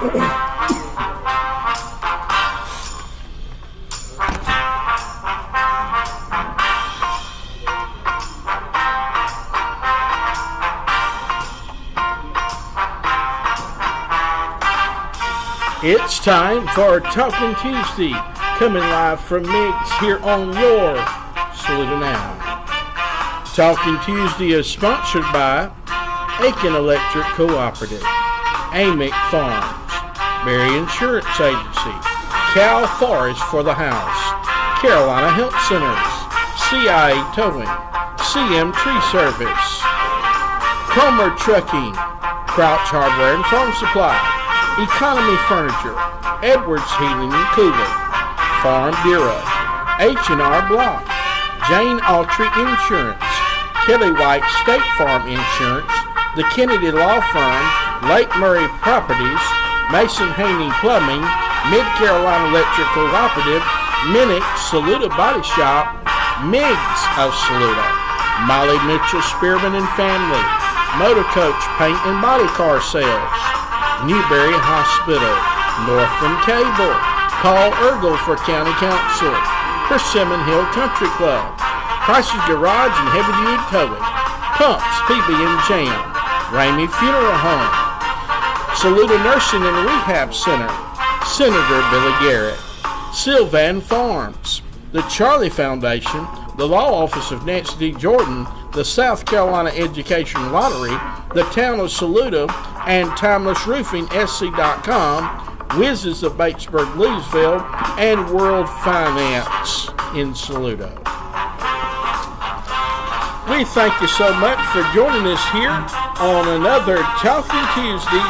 It's time for Talking Tuesday, coming live from MIGS here on your Saluda Now. Talking Tuesday is sponsored by Aiken Electric Cooperative, Amick Farms, Berry Insurance Agency, Cal Forest for the House, Carolina Health Centers, CIA Towing, CM Tree Service, Cromer Trucking, Crouch Hardware and Farm Supply, Economy Furniture, Edwards Heating and Cooling, Farm Bureau, H&R Block, Jane Autry Insurance, Kelly White State Farm Insurance, the Kennedy Law Firm, Lake Murray Properties, Mason Haney Plumbing, Mid-Carolina Electric Cooperative, Minnick Saluda Body Shop, MIGS of Saluda, Molly Mitchell Spearman and Family, Motor Coach Paint and Body Car Sales, Newberry Hospital, Northland Cable, Paul Ergel for County Council, Persimmon Hill Country Club, Price's Garage and Heavy Duty Towing, Pumps, PB and Jam, Ramey Funeral Home, Saluda Nursing and Rehab Center, Senator Billy Garrett, Sylvan Farms, the Charlie Foundation, the Law Office of Nancy D. Jordan, the South Carolina Education Lottery, the Town of Saluda, and Timeless Roofing, SC.com, Whizzes of Batesburg, Leesville, and World Finance in Saluda. We thank you so much for joining us here on another Talking Tuesday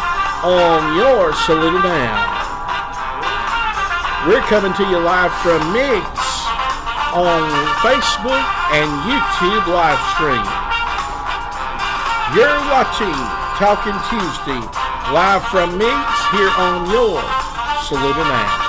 on your Saluda Now. We're coming to you live from MIGS on Facebook and YouTube live stream. You're watching Talking Tuesday live from MIGS here on your Saluda Now.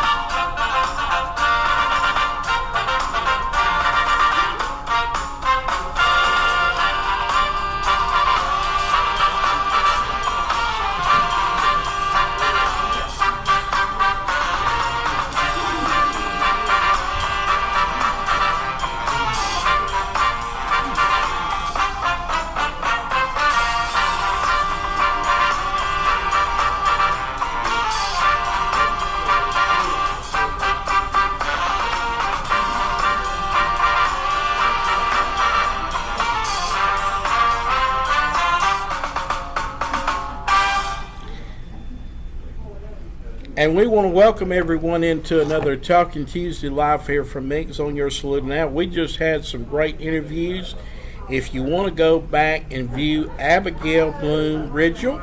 And we want to welcome everyone into another Talking Tuesday live here from MIGS on your Saluda Now. We just had some great interviews. If you want to go back and view Abigail Bloom Ridgel,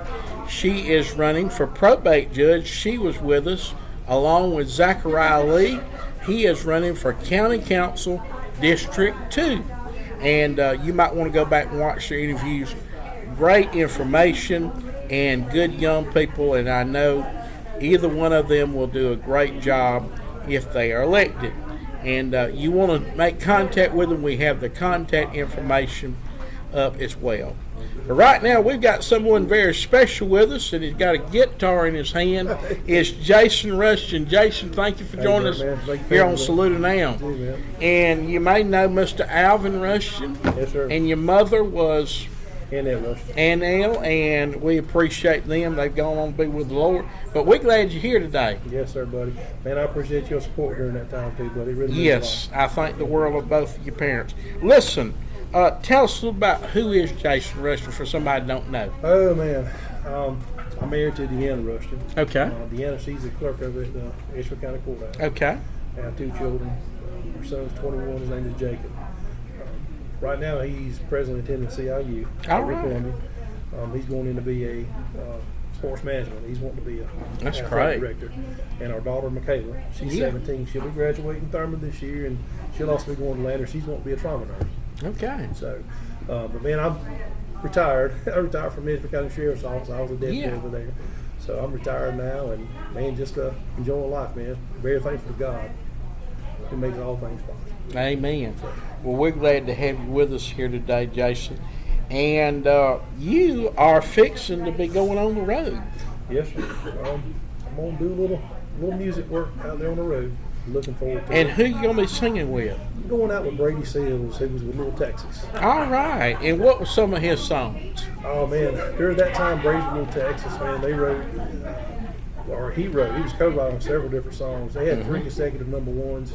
she is running for probate judge. She was with us along with Zachariah Lee. He is running for County Council District 2. And you might want to go back and watch their interviews. Great information and good young people, and I know either one of them will do a great job if they are elected. And you want to make contact with them. We have the contact information up as well. But right now, we've got someone very special with us, and he's got a guitar in his hand. It's Jason Rushton. Jason, thank you for joining us here on Saluda Now. And you may know Mr. Alvin Rushton. Yes, sir. And your mother was Annelle, and we appreciate them. They've gone on to be with the Lord. But we're glad you're here today. Yes, sir, buddy. Man, I appreciate your support during that time, too, buddy. It really yes, I thank the world of both of your parents. Listen, tell us a little about who is Jason Rushton for somebody that don't know. Oh, man. I'm married to Deanna Rushton. Okay. Deanna, she's the clerk over at the Asheville County Courthouse. Okay. I have two children. Her son's 21. His name is Jacob. Right now, he's presently attending CIU. All right. He's going in to be a sports management. He's wanting to be a That's athletic great. director. And our daughter, Michaela, she's 17. She'll be graduating Thurman this year, and she'll also be going to Lander. She's wanting to be a trauma nurse. Okay. So, but man, I'm retired. I retired from Asheville County Sheriff's Office. I was a deputy over there. So I'm retired now, and man, just enjoying life, man. Very thankful to God who makes all things possible. Amen. Well, we're glad to have you with us here today, Jason. And you are fixing to be going on the road. Yes, sir. I'm gonna do a little music work out there on the road. Looking forward to And it. who you gonna be singing with? I'm going out with Brady Seals, who was with Little Texas. All right. And what were some of his songs? Oh man, during that time, Brady with Little Texas, man, they wrote, or he was co-writing several different songs. They had 3 consecutive number ones.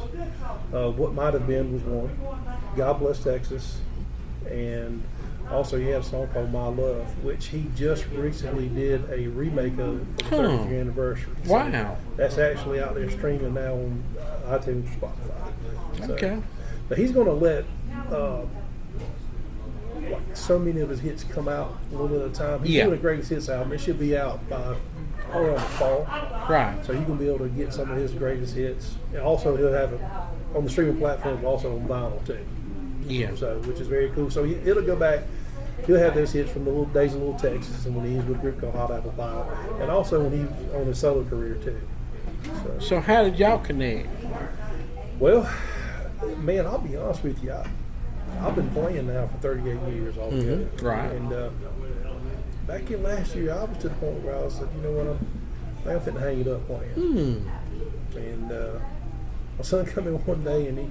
What Might Have Been was one. God Bless Texas, and also he had a song called My Love, which he just recently did a remake of for the 30th year anniversary. So Wow. that's actually out there streaming now on iTunes and Spotify. So, Okay. but he's going to let so many of his hits come out a little bit at a time. He's doing a greatest hits album. It should be out by around the fall. Right. So you're going to be able to get some of his greatest hits. And also he'll have it on the streaming platforms, also on vinyl too. Yeah. So, which is very cool. So it'll go back. He'll have those hits from the little days of Little Texas, and when he was with a group called Hot Apple Pie, and also when he was on his solo career too. So how did y'all connect? Well, man, I'll be honest with you. I've been playing now for 38 years altogether. Right. And back in last year, I was to the point where I said, you know what, I'm finna hang it up playing. And my son come in one day and he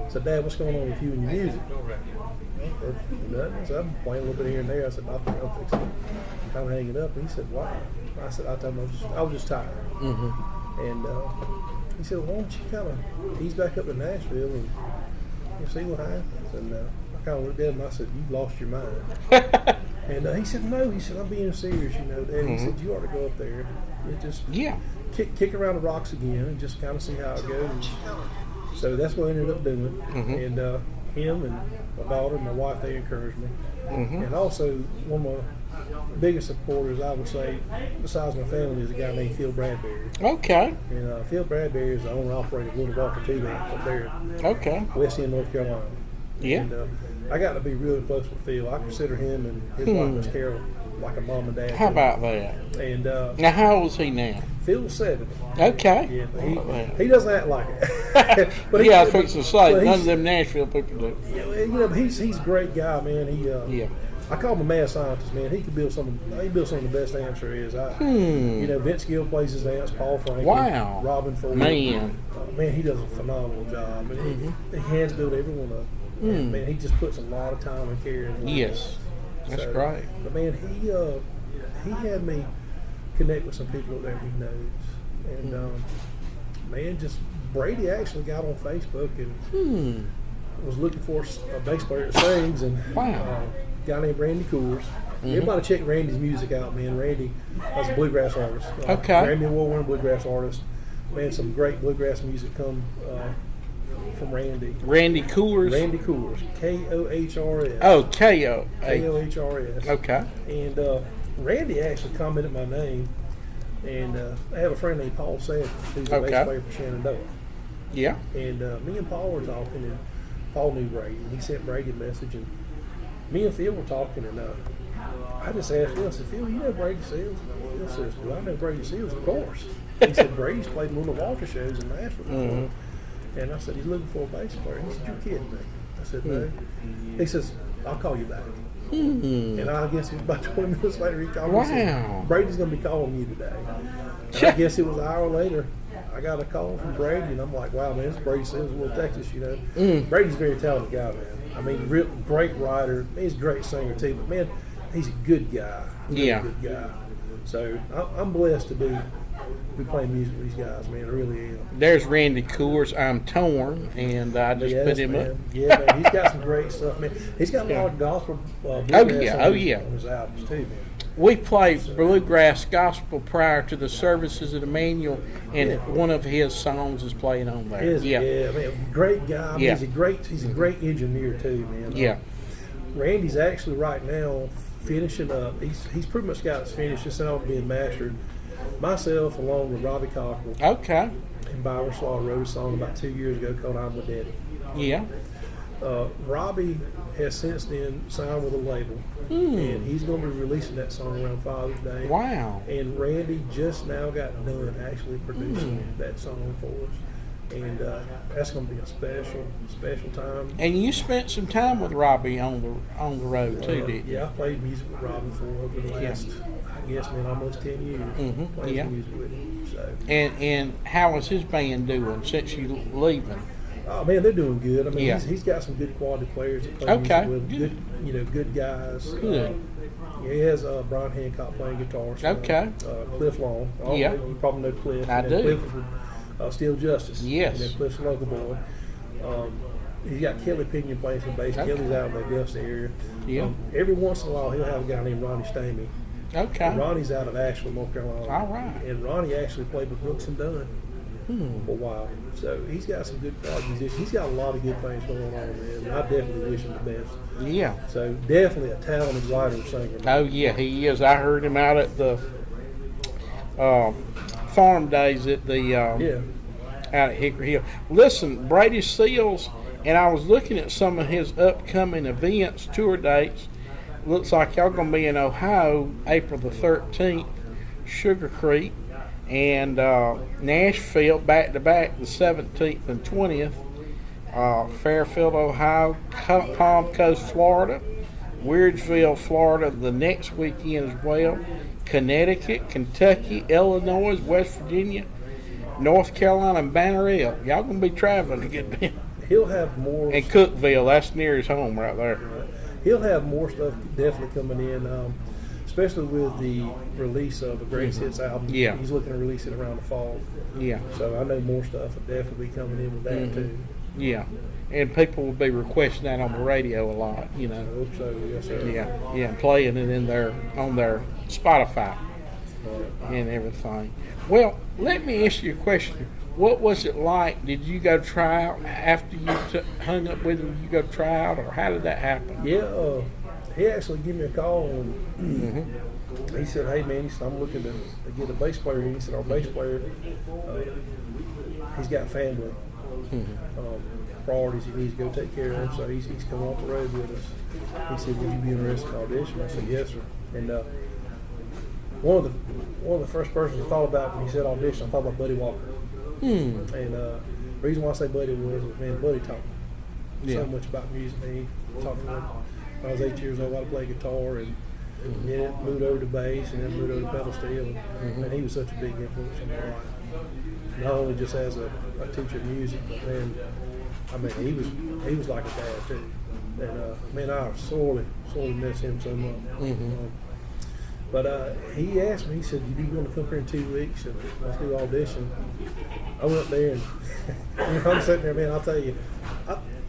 said, Dad, what's going on with you and your music? Nothing. I said, I'm playing a little bit here and there. I said, I think I'm fixing it. I'm kind of hanging up. And he said, why? I said, I told him I was just tired. And he said, well, why don't you kind of ease back up to Nashville and see what happens? And I kind of looked at him and I said, you've lost your mind. And he said, no. He said, I'm being serious, you know, Dad. He said, you ought to go up there and just kick around the rocks again and just kind of see how it goes. So that's what I ended up doing. And him and my daughter and my wife, they encouraged me. And also, one of my biggest supporters, I would say, besides my family, is a guy named Phil Bradbury. Okay. And Phil Bradbury is the owner and operator of Little Walker 2 up there in West End, North Carolina. Yeah. And I got to be really close with Phil. I consider him and his wife, Miss Carol, like a mom and dad. How about that? And now, how old is he now? Phil's 70. Okay. Yeah, but he doesn't act like it. But I was fixing to say, none of them Nashville people do. You know, he's a great guy, man. I call him a mad scientist, man. He build some of the best amps there is. You know, Vince Gill plays his amps, Paul Franklin, Robin Ford. Man, he does a phenomenal job. And he hands built every one of them. And, man, he just puts a lot of time and care in. Yes, that's great. But man, he had me connect with some people up there he knows, and man, just Brady actually got on Facebook and was looking for a bass player that sings, and a guy named Randy Coors. Everybody check Randy's music out, man. Randy was a bluegrass artist. Grammy Award-winning bluegrass artist. Man, some great bluegrass music come from Randy. Randy Coors? Randy Coors. K-O-H-R-S. Oh, K-O. K-O-H-R-S. Okay. And Randy actually commented my name, and I have a friend named Paul Sanders, who's a bass player for Shenandoah. Yeah. And me and Paul were talking, and Paul knew Brady, and he sent Brady a message, and me and Phil were talking, and I just asked Phil, I said, Phil, you know Brady Seals? Phil says, well, I know Brady Seals, of course. He said, Brady's played Little Walker shows in Nashville before. And I said, he's looking for a bass player. He said, you're kidding me. I said, no. He says, I'll call you back. And I guess it was about 20 minutes later, he called me and said, Brady's going to be calling you today. And I guess it was an hour later, I got a call from Brady, and I'm like, wow, man, this is Brady Seals of Little Texas, you know. Brady's a very talented guy, man. I mean, real great writer. He's a great singer, too. But, man, he's a good guy. Really good guy. So I'm blessed to be playing music with these guys, man. I really am. There's Randy Coors, I'm Torn, and I just put him up. Yeah, man. He's got some great stuff, man. He's got a lot of gospel bluegrass on his albums, too, man. We played bluegrass gospel prior to the services at Emmanuel, and one of his songs is playing on there. Man, great guy. I mean, he's a great engineer too, man. Randy's actually right now finishing up. He's pretty much got his finished. This album being mastered. Myself, along with Robbie Cockrell, and Byron Slaughter, wrote a song about 2 years ago called "I'm with Daddy." Robbie has since then signed with a label, and he's going to be releasing that song around Father's Day. Wow. And Randy just now got done actually producing that song for us. And that's going to be a special time. And you spent some time with Robbie on the road too, didn't you? Yeah, I played music with Robbie for over the last, I Yes, man, almost 10 years playing some music with him. So. And how is his band doing since you leaving? Oh man, they're doing good. I mean, he's got some good quality players that play music with him. Good guys. Good. He has Brian Hancock playing guitar. So, Cliff Long. You probably know Cliff. I do. Cliff is Steel Justice. Yes. And then Cliff's a local boy. He's got Kelly Pinion playing some bass. Kelly's out in the Augusta area. Yeah. Every once in a while, he'll have a guy named Ronnie Stamey. Okay. And Ronnie's out of Asheville, North Carolina. All right. And Ronnie actually played with Brooks and Dunn for a while. So he's got some good quality musicians. He's got a lot of good things going on, man. And I definitely wish him the best. Yeah. So definitely a talented writer and singer. Oh yeah, he is. I heard him out at the farm days at the out at Hickory Hill. Listen, Brady Seals, and I was looking at some of his upcoming events, tour dates. Looks like y'all gonna be in Ohio April the 13th, Sugar Creek, and Nashville back to back the 17th and 20th. Fairfield, Ohio, Palm Coast, Florida, Weirdsville, Florida the next weekend as well, Connecticut, Kentucky, Illinois, West Virginia, North Carolina, and Banner Hill. Y'all gonna be traveling to get them. He'll have more. And Cookville, that's near his home right there. He'll have more stuff definitely coming in, especially with the release of the Greatest Hits album. Yeah. He's looking to release it around the fall. Yeah. So I know more stuff will definitely be coming in with that too. Yeah. And people will be requesting that on the radio a lot, you know. I hope so, yes sir. Yeah, and playing it on their Spotify and everything. Well, let me ask you a question. What was it like? Did you go try out after you hung up with him? You go try out, or how did that happen? Yeah, he actually gave me a call and he said, "Hey man," he said, "I'm looking to get a bass player." He said, "Our bass player, he's got family priorities he needs to go take care of, so he's coming off the road with us." He said, "Would you be interested in audition?" I said, "Yes, sir." And one of the first persons I thought about when he said audition, I thought about Buddy Walker. And the reason why I say Buddy was, man, Buddy taught me so much about music. Man, he taught me when I was 8 years old how to play guitar, and then moved over to bass, and then moved over to pedal steel. And he was such a big influence in my life. Not only just as a teacher of music, but man, I mean, he was like a dad too. And man, I sorely miss him so much. But he asked me, he said, "You be willing to come here in 2 weeks and let's do audition?" I went up there and I'm sitting there, man, I'll tell you,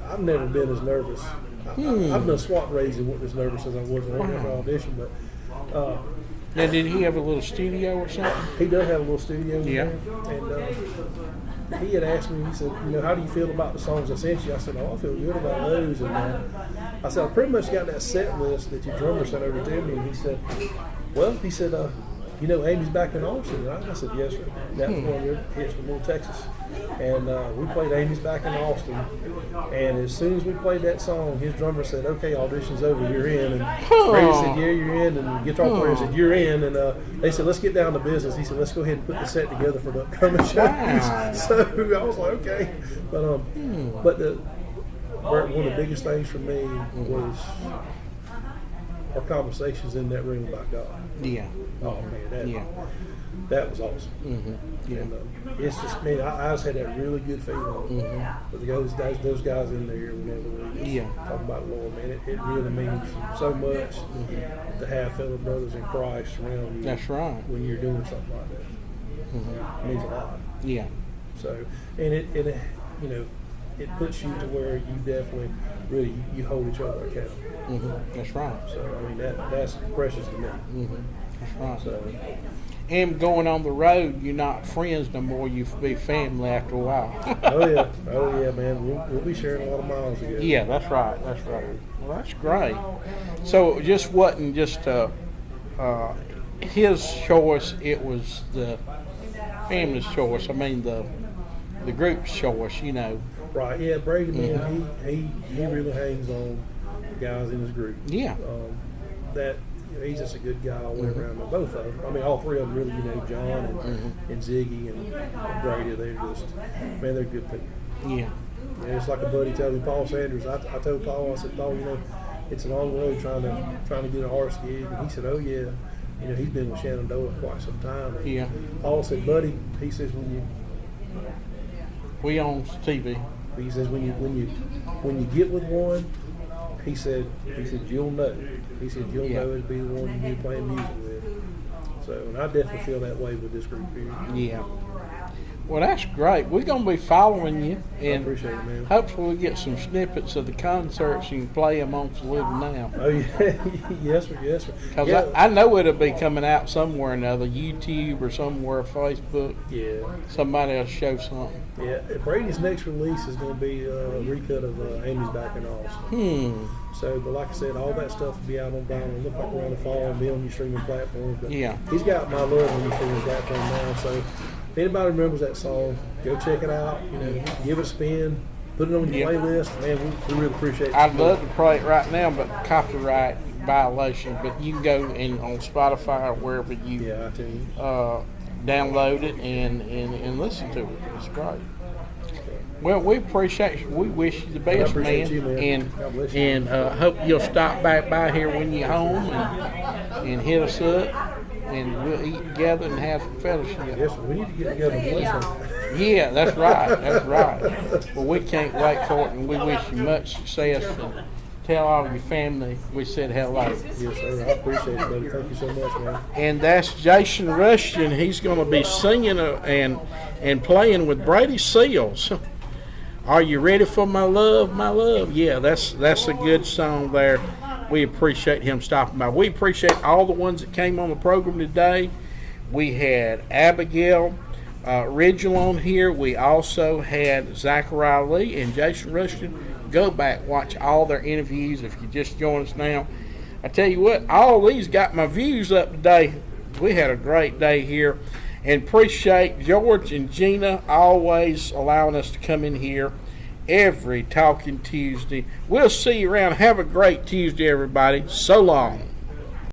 I've never been as nervous. I've done SWAT raids and wasn't as nervous as I was when I went to audition. But now, did he have a little studio or something? he does have a little studio in there. And he had asked me, he said, "How do you feel about the songs I sent you?" I said, "Oh, I feel good about those." And I said, "I pretty much got that set list that your drummer sent over to me." And he said, "Amy's back in Austin." And I said, "Yes, sir." That was one of your hits from Little Texas. And we played Amy's back in Austin. And as soon as we played that song, his drummer said, "Okay, audition's over, you're in." And Brady said, "Yeah, you're in." And the guitar player said, "You're in." And they said, "Let's get down to business." He said, "Let's go ahead and put the set together for the upcoming shows." So I was like, "Okay." But one of the biggest things for me was our conversations in that room about God. Yeah. Oh man, that was awesome. Yeah. And it's just, man, I just had that really good feeling with those guys in there whenever we talk about the Lord, man. It really means so much to have fellow brothers in Christ around you. That's right. When you're doing something like that, it means a lot. Yeah. So, and it puts you to where you definitely really you hold each other accountable. That's right. So I mean that's precious to me. That's right. So, and going on the road, you're not friends no more. You be family after a while. oh yeah, man. We'll be sharing a lot of miles together. Yeah, that's right. Well, that's great. So it just wasn't just his choice; it was the family's choice. I mean the group's choice. Right. Yeah, Brady, man, he really hangs on the guys in his group. Yeah. He's just a good guy all the way around. Both of them. I mean, all three of them really. John and Ziggy and Brady. They're just, man, they're good people. Yeah. And it's like a buddy told me, Paul Sanders. I told Paul, I said, "Paul, it's a long road trying to get an artist gig." And he said, "Oh yeah." he's been with Shenandoah quite some time. And Yeah. Paul said, buddy, he says We on TV. he says when you get with one, he said you'll know. He said you'll know it'll be the one you're playing music with. So, and I definitely feel that way with this group here. Yeah. Well, that's great. We're going to be following you, I and appreciate it, man. hopefully we get some snippets of the concerts and you can play them on Saluda now. Oh yeah, yes sir, yes sir. Because Yeah. I know it'll be coming out somewhere or another, YouTube or somewhere, Facebook. Yeah. Somebody will show something. Yeah, Brady's next release is going to be a recut of Amy's Back in Austin. So, but like I said, all that stuff will be out on vinyl. Look like around the fall and be on your streaming platforms. But Yeah. he's got My Love on your streaming platform now. So, if anybody remembers that song, go check it out. Give it a spin. Put it on your playlist. Man, we really appreciate it. I'd love to play it right now, but copyright violation. But you can go in on Spotify or wherever you Yeah, I tell you. download it and listen to it. It's great. Well, we appreciate you. We wish you the best, appreciate you, man. God bless you. And hope you'll stop back by here when you're home and hit us up, and we'll eat together and have some fellowship. Yes, we need to get together and play something. Yeah, that's right. That's right. Well, we can't wait for it, and we wish you much success. And tell all of your family we said hello. Yes, sir. I appreciate it, buddy. Thank you so much, man. And that's Jason Rushton. He's going to be singing and playing with Brady Seals. Are you ready for my love, my love? Yeah, that's a good song there. We appreciate him stopping by. We appreciate all the ones that came on the program today. We had Abigail Ridgel on here. We also had Zachariah Lee and Jason Rushton. Go back, watch all their interviews if you just join us now. I tell you what, all these got my views up today. We had a great day here. And appreciate George and Gina always allowing us to come in here every Talking Tuesday. We'll see you around. Have a great Tuesday, everybody. So long.